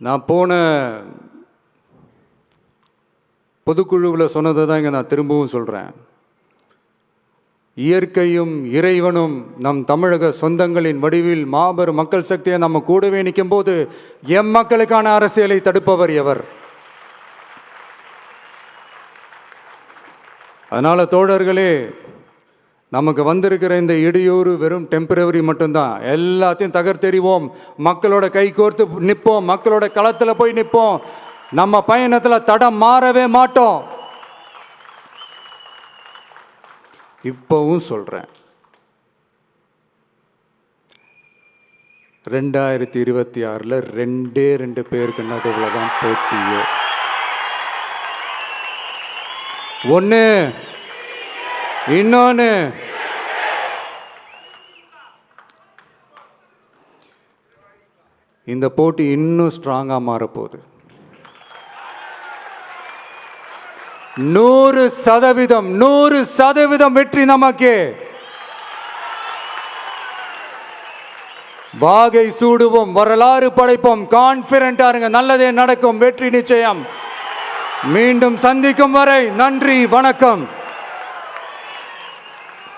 நான் போன பொதுக்குழுவில் சொன்னதை தான் இங்கே நான் திரும்பவும் சொல்கிறேன். இயற்கையும் இறைவனும் நம் தமிழக சொந்தங்களின் வடிவில் மாபெரும் மக்கள் சக்தியை நம்ம கூடவே நிற்கும் போது எம் மக்களுக்கான அரசியலை தடுப்பவர் எவர்? அதனால தோழர்களே, நமக்கு வந்திருக்கிற இந்த இடையூறு வெறும் டெம்பரவரி மட்டும்தான். எல்லாத்தையும் தகர்த்தெறிவோம், மக்களோட கை கோர்த்து நிற்போம், மக்களோட களத்தில் போய் நிற்போம். நம்ம பயணத்தில் தடம் மாறவே மாட்டோம். இப்பவும் சொல்றேன், 2026 2 பேருக்கு நடுவில் தான் போட்டியே. ஒன்று, இன்னொன்று இந்த போட்டி இன்னும் ஸ்ட்ராங்காக மாறப்போகுது. 100% வெற்றி நமக்கு. வாகை சூடுவோம், வரலாறு படைப்போம், கான்பிடென்டா இருங்க, நல்லதே நடக்கும், வெற்றி நிச்சயம். மீண்டும் சந்திக்கும் வரை நன்றி, வணக்கம்.